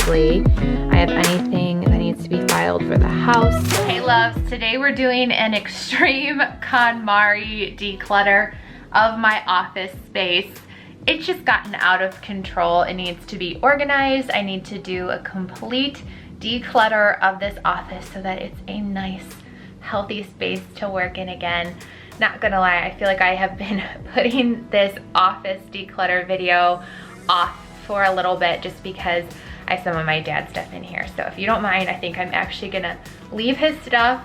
obviously. I have anything that needs to be filed for the house. Hey loves, today we're doing an extreme KonMari declutter of my office space. It's just gotten out of control. It needs to be organized. I need to do a complete declutter of this office so that it's a nice, healthy space to work in again. Not gonna lie, I feel like I have been putting this office declutter video off for a little bit just because I have some of my dad's stuff in here. So if you don't mind, I think I'm actually gonna leave his stuff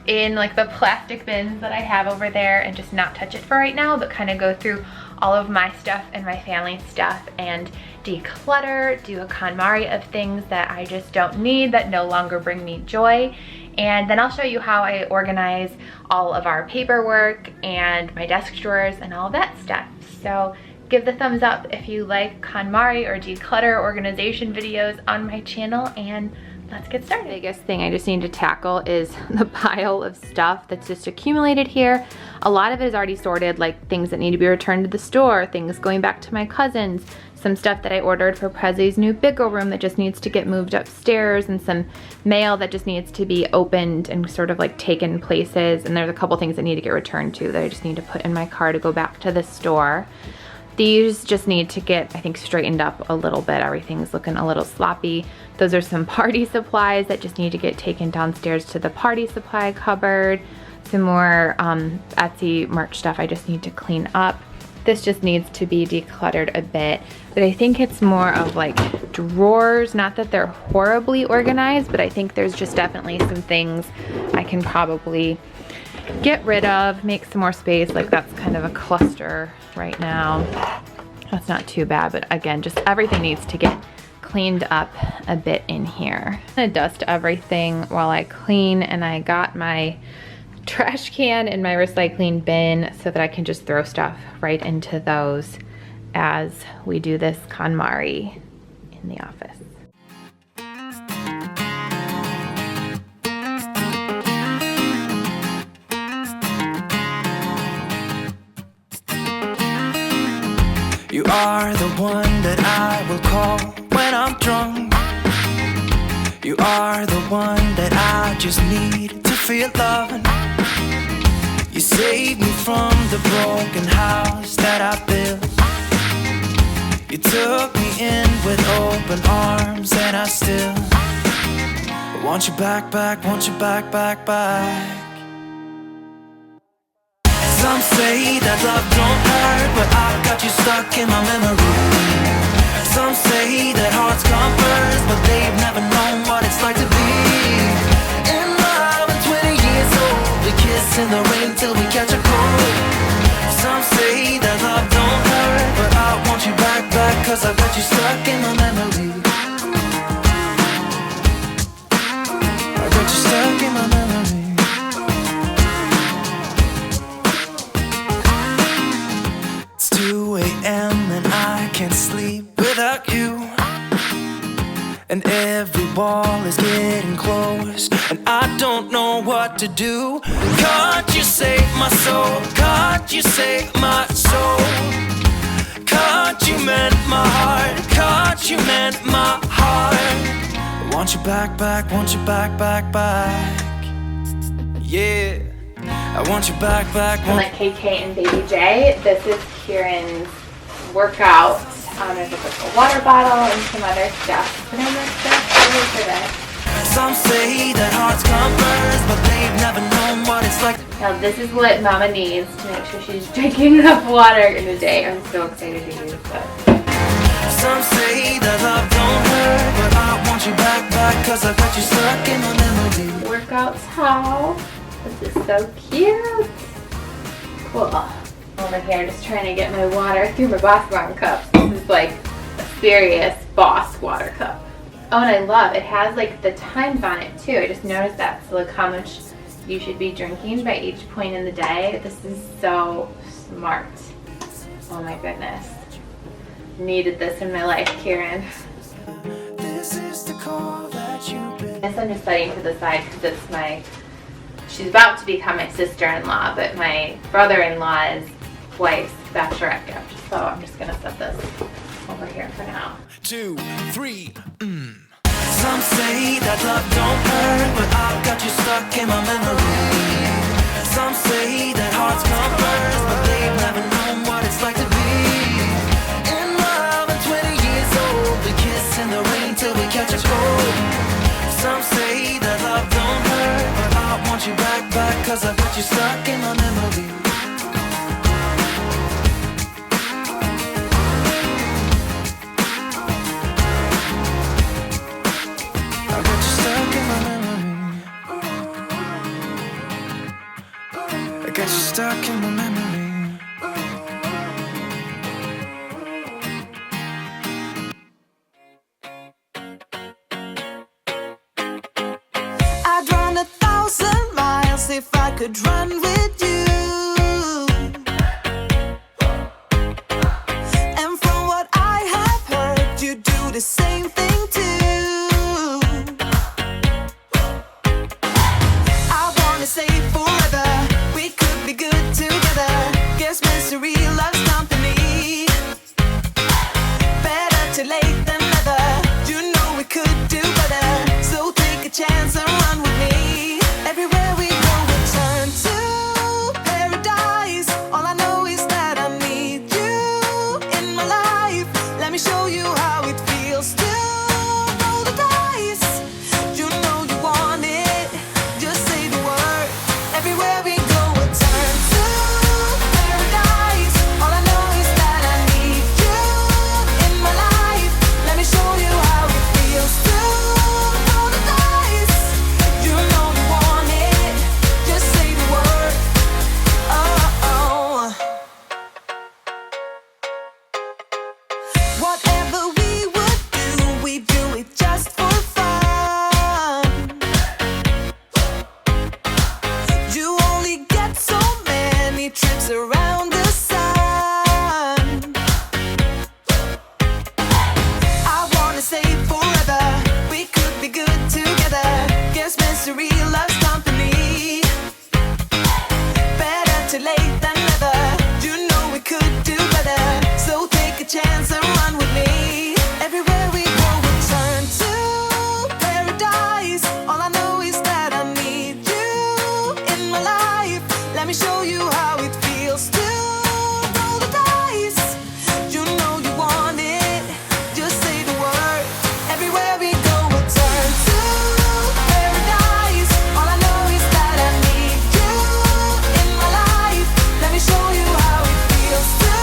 in like the plastic bins that I have over there and just not touch it for right now, but kind of go through all of my stuff and my family stuff and declutter, do a KonMari of things that I just don't need, that no longer bring me joy. And then I'll show you how I organize all of our paperwork and my desk drawers and all that stuff. So give the thumbs up if you like KonMari or declutter organization videos on my channel, and let's get started. The biggest thing I just need to tackle is the pile of stuff that's just accumulated here. A lot of it is already sorted, like things that need to be returned to the store, things going back to my cousins, some stuff that I ordered for Prezzi's new bigger room that just needs to get moved upstairs, and some mail that just needs to be opened and sort of like taken places. And there's a couple things that need to get returned too that I just need to put in my car to go back to the store. These just need to get, I think, straightened up a little bit. Everything's looking a little sloppy. Those are some party supplies that just need to get taken downstairs to the party supply cupboard. Some more Etsy merch stuff I just need to clean up. This just needs to be decluttered a bit, but I think it's more of like drawers. Not that they're horribly organized, but I think there's just definitely some things I can probably get rid of, make some more space. Like that's kind of a cluster right now. That's not too bad, but again, just everything needs to get cleaned up a bit in here. I'm gonna dust everything while I clean, and I got my trash can in my recycling bin so that I can just throw stuff right into those as we do this KonMari in the office. You are the one that I will call when I'm drunk. You are the one that I just need to feel loving. You saved me from the broken house that I built. You took me in with open arms, and I still want you back, want you back, back. Some say that love don't hurt, but I've got you stuck in my memory. Some say that hearts come first, but they've never known what it's like to be in love and 20 years old. We kiss in the rain till we catch a cold. Some say that love don't hurt, but I want you back, cause I've got you stuck in my memory. I got you stuck in my memory. It's 2 a.m. and I can't sleep without you, and every wall is getting close, and I don't know what to do. Can't you save my soul? Can't you save my soul? Can't you mend my heart? Can't you mend my heart? I want you back, want you back. Yeah, I want you back, I'm like KK and Baby J. This is Kieran's workout. There's like a water bottle and some other stuff. But I like stuff for this. Some say that hearts come first, but they've never known what it's like. Now this is what Mama needs to make sure she's drinking enough water in a day. I'm so excited to use this. Some say that love don't hurt, but I want you back, cause I got you stuck in my memory. Workout towel. This is so cute. Cool. Over here, just trying to get my water through my Boss Mom cups. This is like a serious Boss water cup. Oh, and I love, it has like the times on it too. I just noticed that. So like how much you should be drinking by each point in the day. This is so smart. Oh my goodness. Needed this in my life, Kieran. This is the call that you've been. This I'm just setting to the side because it's my, she's about to become my sister-in-law, but my brother-in-law's wife's bachelorette gift. So I'm just gonna set this over here for now. 2, 3. Some say that love don't hurt, but I've got you stuck in my memory. Some say that hearts come first, but they've never known what it's like to be in love at 20 years old. We kiss in the rain till we catch a cold. Some say that love don't hurt, but I want you back, cause I've got you stuck in my memory. I got you stuck in my memory. I got you stuck in my memory. I'd run 1,000 miles if I could run with you. And from what I have heard, you do the same thing too. I wanna say forever, we could be good together. Guess misery loves company. Better too late than never. You know we could do better. So take a chance and run with me. Everywhere we go, we turn to paradise. All I know is that I need you in my life. Let me show you how it feels to roll the dice. You know you want it, just say the word. Everywhere we go, we turn to paradise. All I know is that I need you in my life. Let me show you how it feels to roll the dice. You know you want it, just say the word. Oh. Whatever we would do, we do it just for fun. You only get so many trips around the sun. I wanna say forever, we could be good together. Guess misery loves company. Better too late than never. You know we could do better. So take a chance and run with me. Everywhere we go, we turn to paradise. All I know is that I need you in my life. Let me show you how it feels to roll the dice. You know you want it, just say the word. Everywhere we go, we turn to paradise. All I know is that I need you in my life. Let me show you how it feels to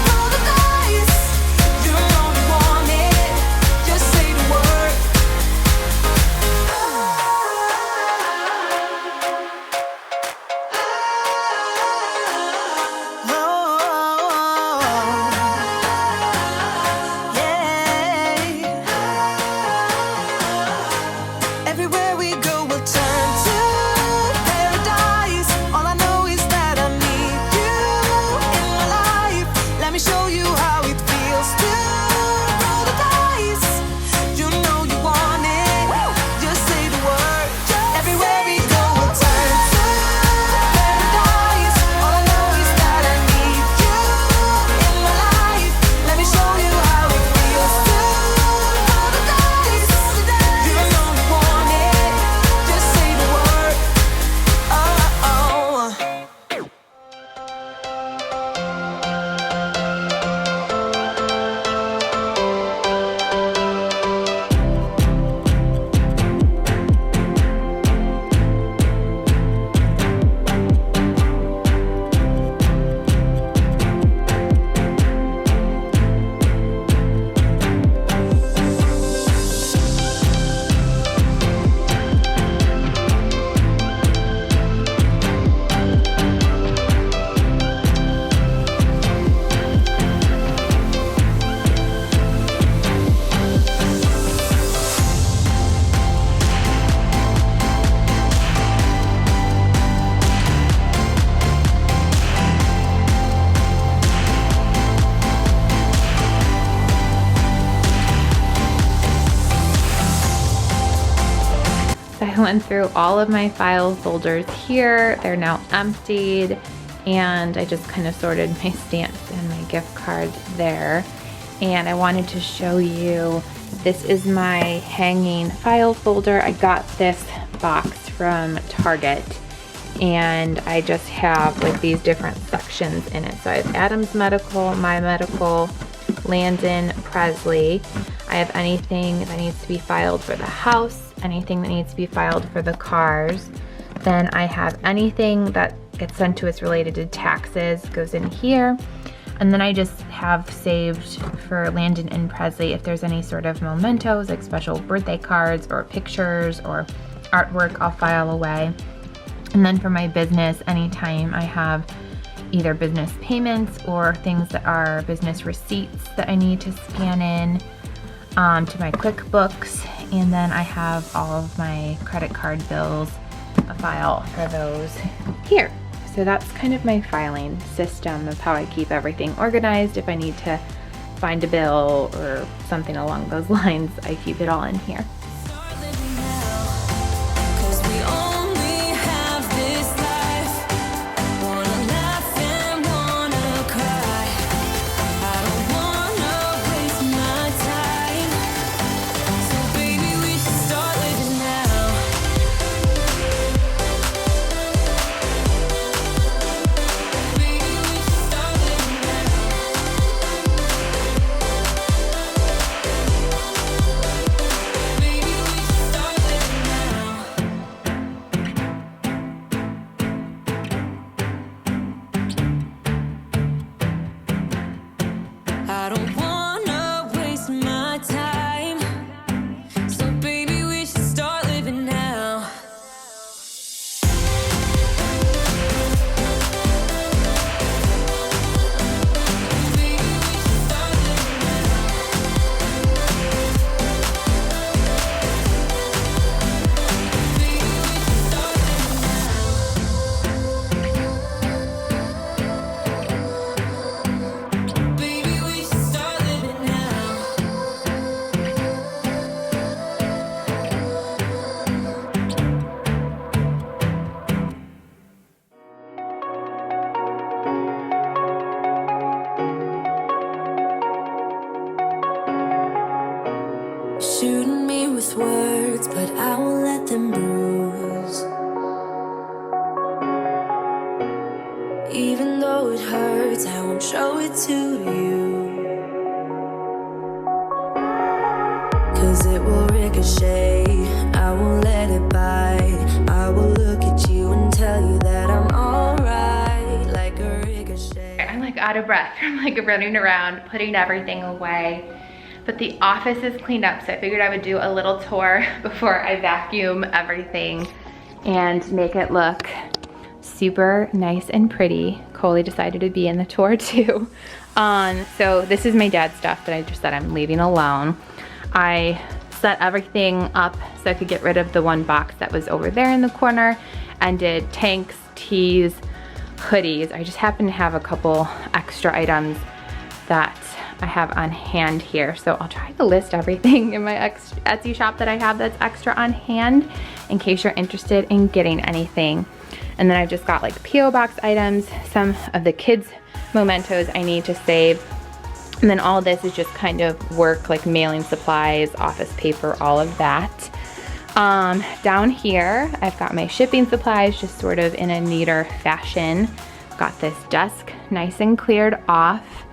roll the dice. You know you want it, just say the word. Everywhere we go, we'll turn to paradise. All I know is that I need you in my life. Let me show you how it feels to roll the dice. You know you want it, just say the word. Everywhere we go, we'll turn to paradise. All I know is that I need you in my life. Let me show you how it feels to roll the dice. You know you want it, just say the word. Oh. I went through all of my file folders here. They're now emptied, and I just kind of sorted my stamps and my gift cards there. And I wanted to show you This is my hanging file folder. I got this box from Target, and I just have like these different sections in it. So I have Adam's Medical, My Medical, Landon, Presley. I have anything that needs to be filed for the house, anything that needs to be filed for the cars. Then I have anything that gets sent to us related to taxes goes in here. And then I just have saved for Landon and Presley if there's any sort of mementos, like special birthday cards or pictures or artwork, I'll file away. And then for my business, anytime I have either business payments or things that are business receipts that I need to scan in to my QuickBooks. And then I have all of my credit card bills, a file for those here. So that's kind of my filing system of how I keep everything organized. If I need to find a bill or something along those lines, I keep it all in here. Shooting me with words, but I won't let them bruise. Even though it hurts, I won't show it to you. 'Cause it will ricochet, I won't let it bite. I will look at you and tell you that I'm alright, like a ricochet. I'm like out of breath from like running around, putting everything away. But the office is cleaned up, so I figured I would do a little tour before I vacuum everything and make it look super nice and pretty. Coley decided to be in the tour too. So this is my dad's stuff that I just said I'm leaving alone. I set everything up so I could get rid of the one box that was over there in the corner and did tanks, tees, hoodies. I just happen to have a couple extra items that I have on hand here. So I'll try to list everything in my Etsy shop that I have that's extra on hand in case you're interested in getting anything. And then I've just got like P.O. box items, some of the kids' mementos I need to save. And then all this is just kind of work, like mailing supplies, office paper, all of that. Down here, I've got my shipping supplies just sort of in a neater fashion. Got this desk nice and cleared off.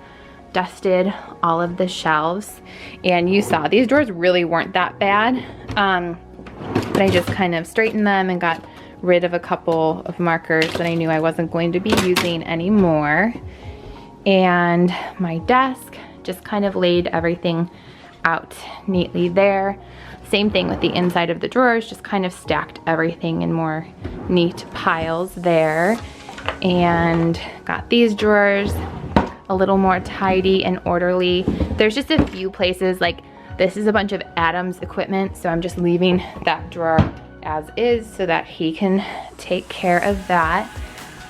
Dusted all of the shelves, and you saw these drawers really weren't that bad, but I just kind of straightened them and got rid of a couple of markers that I knew I wasn't going to be using anymore. And my desk, just kind of laid everything out neatly there. Same thing with the inside of the drawers, just kind of stacked everything in more neat piles there. And got these drawers a little more tidy and orderly. There's just a few places, like this is a bunch of Adam's equipment, so I'm just leaving that drawer as is so that he can take care of that.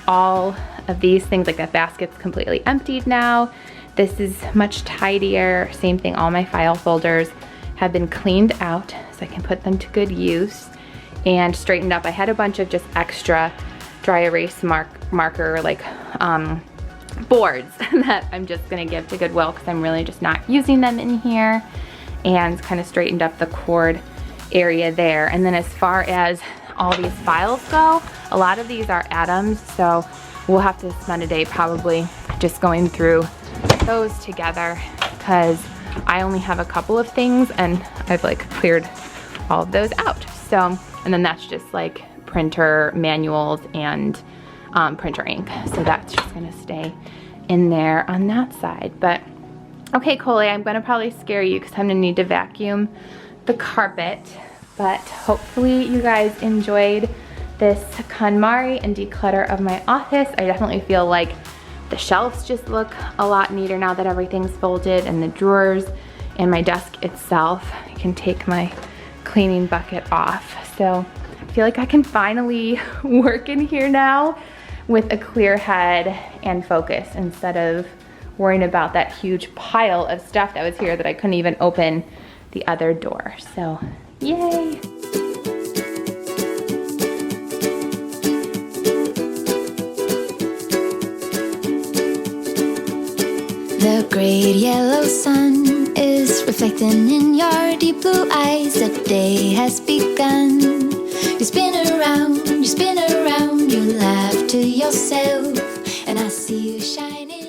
All of these things, like that basket's completely emptied now. This is much tidier. Same thing, all my file folders have been cleaned out so I can put them to good use and straightened up. I had a bunch of just extra dry erase marker like boards that I'm just gonna give to Goodwill because I'm really just not using them in here. and kind of straightened up the cord area there. And then as far as all these files go, a lot of these are atoms, so we'll have to spend a day probably just going through those together because I only have a couple of things and I've like cleared all of those out. So, and then that's just like printer manuals and printer ink. So that's just gonna stay in there on that side. But okay, Cole, I'm gonna probably scare you because I'm gonna need to vacuum the carpet. But hopefully you guys enjoyed this KonMari and declutter of my office. I definitely feel like the shelves just look a lot neater now that everything's folded, and the drawers and my desk itself. I can take my cleaning bucket off. So I feel like I can finally work in here now with a clear head and focus instead of worrying about that huge pile of stuff that was here that I couldn't even open the other door. So, yay! The great yellow sun is reflecting in your deep blue eyes. The day has begun. You spin around, you laugh to yourself, and I see you shining.